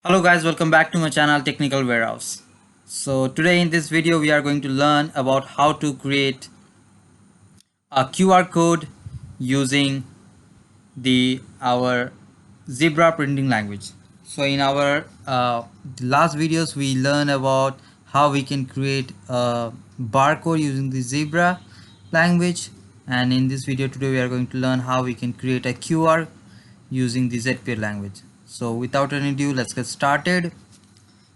Hello guys, welcome back to my channel Technical Warehouse. So today in this video we are going to learn about how to create a QR code using the our Zebra printing language. So in our last videos we learned about how we can create a barcode using the Zebra language, and in this video today we are going to learn how we can create a QR using the ZPL language. So without any ado, let's get started.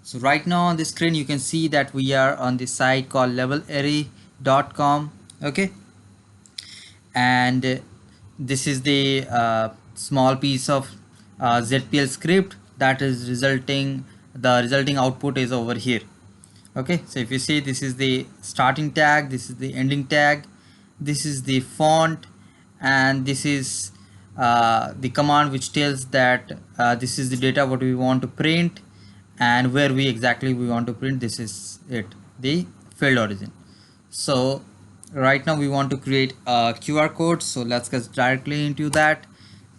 So right now on the screen you can see that we are on the site called levelarray.com. Okay, and this is the small piece of ZPL script that is resulting output is over here. Okay, so if you see, this is the starting tag, this is the ending tag, this is the font, and this is the command which tells that this is the data what we want to print and where we want to print. This is it, the field origin. So right now we want to create a QR code, so let's get directly into that.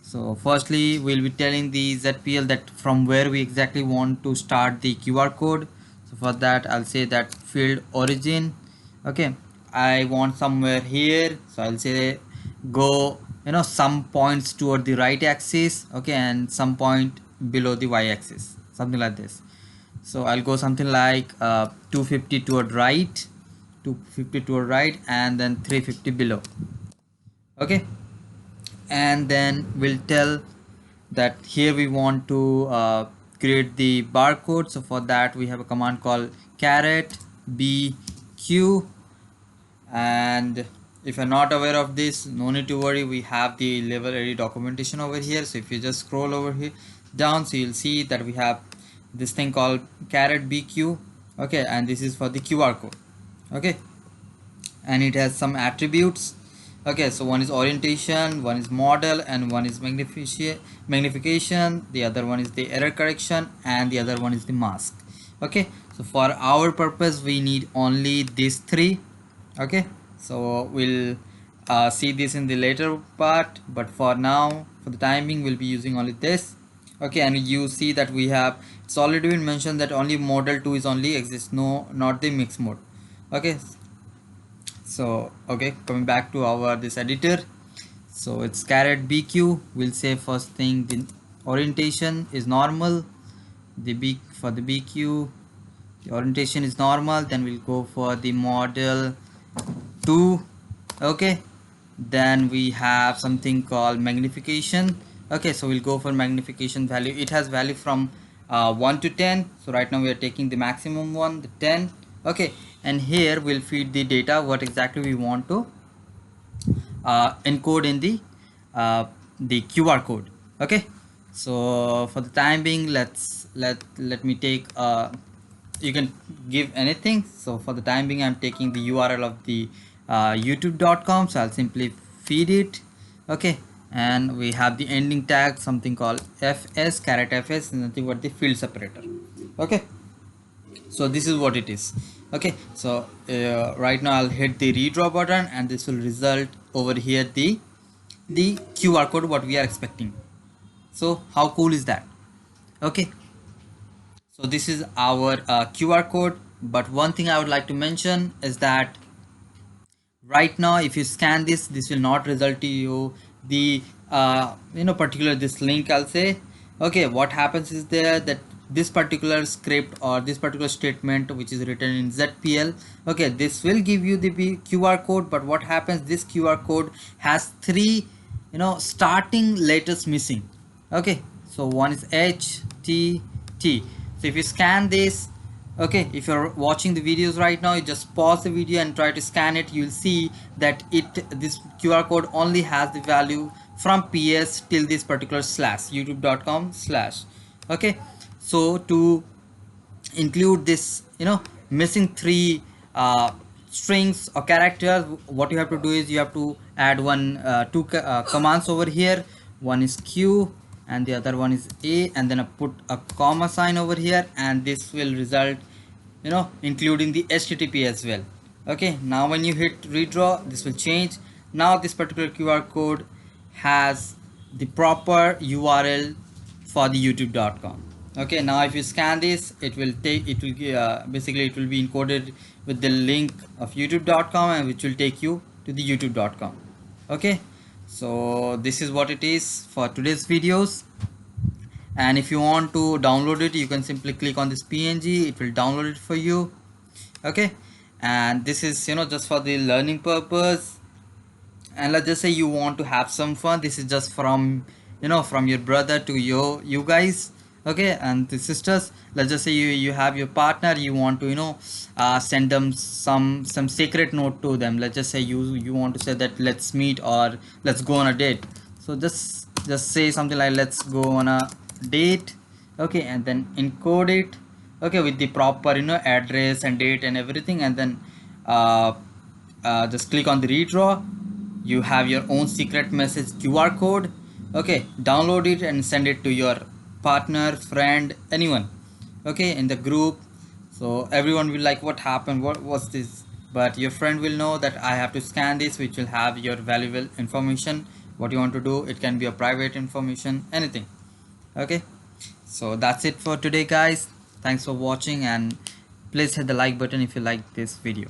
So firstly we'll be telling the ZPL that from where we exactly want to start the QR code. So for that I'll say that field origin. Okay, I want somewhere here, so I'll say go some points toward the right axis, okay, and some point below the y axis, something like this. So I'll go something like 250 toward right, 250 toward right, and then 350 below. Okay, and then we'll tell that here we want to create the barcode. So for that we have a command called caret bq, and if you're not aware of this, no need to worry, we have the Levelarray documentation over here. So if you just scroll over here down, so you'll see that we have this thing called caret bq. Okay, and this is for the QR code. Okay, and it has some attributes. Okay, so one is orientation, one is model, and one is magnification, the other one is the error correction, and the other one is the mask. Okay, so for our purpose we need only these three. Okay, so we'll see this in the later part, but for now, for the time being, we'll be using only this. Okay, and you see that we have, it's already been mentioned that only model 2 is only exists, no, not the mix mode. Okay, so okay, coming back to our this editor, so it's caret bq. We'll say first thing the orientation is normal, the b for the bq the orientation is normal, then we'll go for the model 2. Okay, then we have something called magnification. Okay, so we'll go for magnification value. It has value from 1 to 10, so right now we are taking the maximum one, the 10. Okay, and here we'll feed the data what exactly we want to encode in the QR code. Okay, so for the time being, let me take you can give anything. So for the time being I'm taking the URL of the youtube.com, so I'll simply feed it. Okay, and we have the ending tag, something called fs, caret fs, nothing but the field separator. Okay, so this is what it is. Okay, so right now I'll hit the redraw button, and this will result over here the QR code what we are expecting. So how cool is that? Okay, so this is our QR code, but one thing I would like to mention is that right now if you scan this, this will not result to you the particular this link, I'll say. Okay, what happens is there that this particular script or this particular statement which is written in ZPL, okay, this will give you the QR code, but what happens, this QR code has three starting letters missing. Okay, so one is H T T. So if you scan this, okay, if you're watching the videos right now, you just pause the video and try to scan it, you'll see that this QR code only has the value from PS till this particular slash youtube.com slash. Okay, so to include this missing three strings or characters, what you have to do is you have to add two commands over here. One is Q and the other one is A, and then I put a comma sign over here, and this will result including the HTTP as well. Okay, now when you hit redraw, this will change. Now this particular QR code has the proper URL for the youtube.com. Okay, now if you scan this, it will basically it will be encoded with the link of youtube.com, and which will take you to the youtube.com. Okay, so this is what it is for today's videos. And if you want to download it, you can simply click on this png, it will download it for you. Okay, and this is, just for the learning purpose. And let's just say you want to have some fun. This is just from, from your brother to you guys. Okay, and the sisters, let's just say you have your partner, you want to, send them some secret note to them. Let's just say you want to say that let's meet or let's go on a date. So just say something like let's go on a date. Okay, and then encode it, okay, with the proper, address and date and everything. And then uh, just click on the redraw. You have your own secret message QR code. Okay, download it and send it to your partner, friend, anyone, okay, in the group. So everyone will like, what happened, what was this? But your friend will know that I have to scan this, which will have your valuable information. What you want to do, it can be a private information, anything. Okay, so that's it for today, guys. Thanks for watching, and please hit the like button if you like this video.